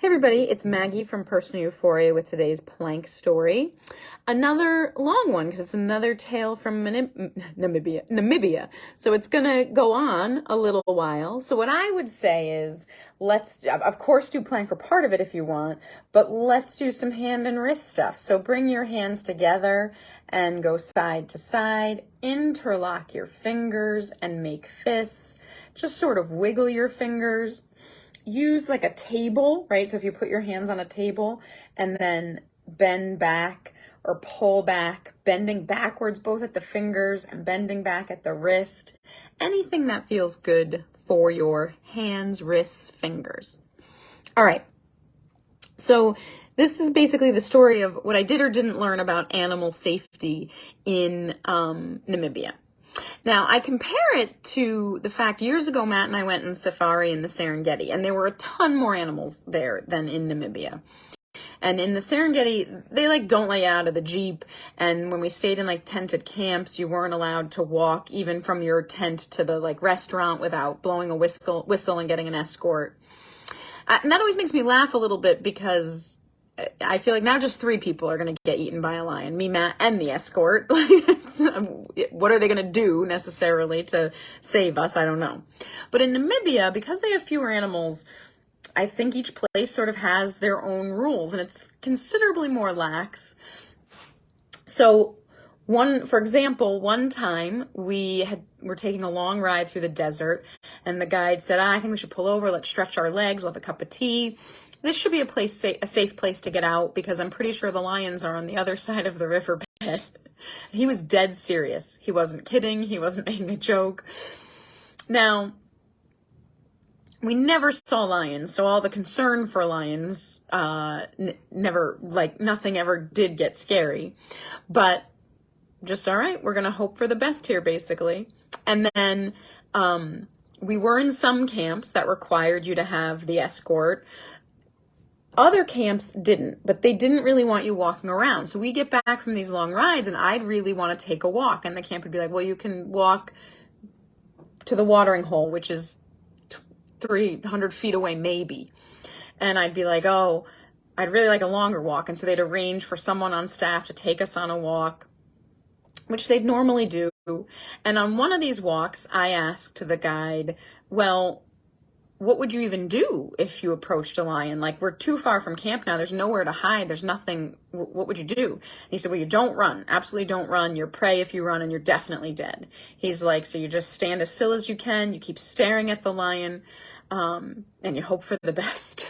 Hey everybody, it's Maggie from Personal Euphoria with today's plank story. Another long one because it's another tale from Namibia. So it's going to go on a little while. So what I would say is let's, of course, do plank for part of it if you want, but let's do some hand and wrist stuff. So bring your hands together and go side to side, interlock your fingers and make fists. Just sort of wiggle your fingers. Use like a table, right? So if you put your hands on a table and then bend back or pull back, bending backwards both at the fingers and bending back at the wrist, anything that feels good for your hands, wrists, fingers. All right. So this is basically the story of what I did or didn't learn about animal safety in Namibia. Now, I compare it to the fact years ago, Matt and I went on safari in the Serengeti, and there were a ton more animals there than in Namibia. And in the Serengeti, they don't let you out of the Jeep. And when we stayed in tented camps, you weren't allowed to walk even from your tent to the restaurant without blowing a whistle and getting an escort. And that always makes me laugh a little bit because I feel like now just 3 people are going to get eaten by a lion, me, Matt, and the escort. What are they going to do necessarily to save us? I don't know. But in Namibia, because they have fewer animals, I think each place sort of has their own rules, and it's considerably more lax. So for example, one time we were taking a long ride through the desert, and the guide said, I think we should pull over, let's stretch our legs, we'll have a cup of tea. This should be a safe place to get out because I'm pretty sure the lions are on the other side of the riverbed. He was dead serious. He wasn't kidding. He wasn't making a joke. Now, we never saw lions, so all the concern for lions never, nothing ever did get scary. But just, all right, we're going to hope for the best here, basically. And then we were in some camps that required you to have the escort. Other camps didn't, but they didn't really want you walking around. So we get back from these long rides and I'd really want to take a walk. And the camp would be like, well, you can walk to the watering hole, which is 300 feet away, maybe. And I'd be like, oh, I'd really like a longer walk. And so they'd arrange for someone on staff to take us on a walk, which they'd normally do. And on one of these walks, I asked the guide, well, what would you even do if you approached a lion? We're too far from camp now. There's nowhere to hide. There's nothing. What would you do? And he said, well, you don't run. Absolutely don't run. You're prey if you run and you're definitely dead. He's like, so you just stand as still as you can. You keep staring at the lion and you hope for the best.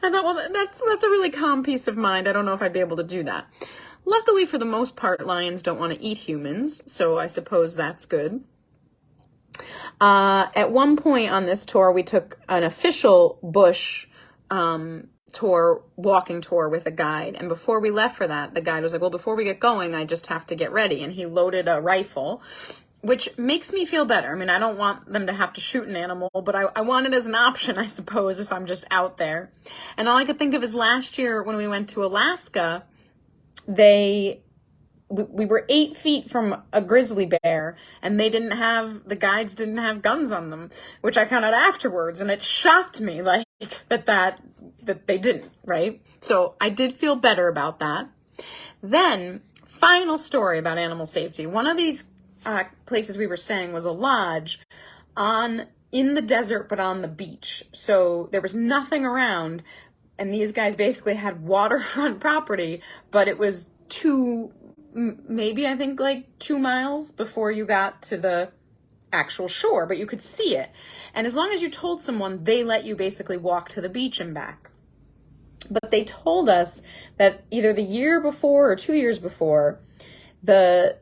I thought, well, that's a really calm peace of mind. I don't know if I'd be able to do that. Luckily, for the most part, lions don't want to eat humans. So I suppose that's good. At one point on this tour, we took an official bush walking tour with a guide. And before we left for that, the guide was like, well, before we get going, I just have to get ready. And he loaded a rifle, which makes me feel better. I mean, I don't want them to have to shoot an animal, but I want it as an option, I suppose, if I'm just out there. And all I could think of is last year when we went to Alaska, we were 8 feet from a grizzly bear and the guides didn't have guns on them, which I found out afterwards. And it shocked me that they didn't, right? So I did feel better about that. Then final story about animal safety. One of these places we were staying was a lodge in the desert, but on the beach. So there was nothing around. And these guys basically had waterfront property, but it was maybe I think 2 miles before you got to the actual shore, but you could see it. And as long as you told someone, they let you basically walk to the beach and back. But they told us that either the year before or 2 years before, the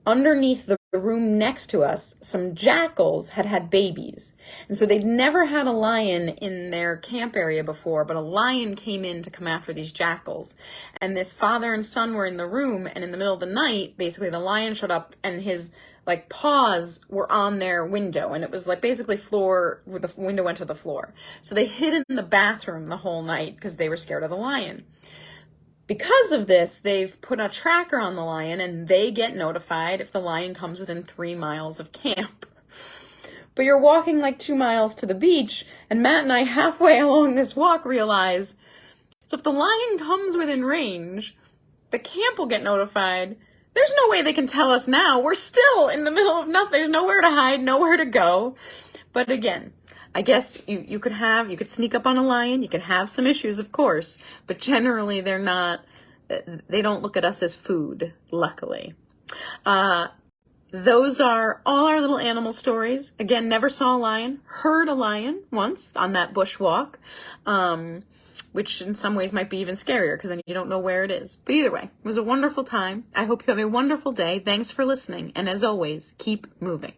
underneath the room next to us, some jackals had babies. And so they'd never had a lion in their camp area before, but a lion came in to come after these jackals. And this father and son were in the room, and in the middle of the night, basically the lion showed up and his paws were on their window, and it was basically floor where the window went to the floor. So they hid in the bathroom the whole night because they were scared of the lion. Because of this, they've put a tracker on the lion and they get notified if the lion comes within 3 miles of camp. but you're walking like 2 miles to the beach, and Matt and I halfway along this walk realize, so if the lion comes within range, the camp will get notified. There's no way they can tell us now. We're still in the middle of nothing. There's nowhere to hide, nowhere to go. But again, I guess you could sneak up on a lion. You could have some issues, of course, but generally they don't look at us as food, luckily. Those are all our little animal stories. Again, never saw a lion, heard a lion once on that bushwalk, which in some ways might be even scarier because then you don't know where it is. But either way, it was a wonderful time. I hope you have a wonderful day. Thanks for listening. And as always, keep moving.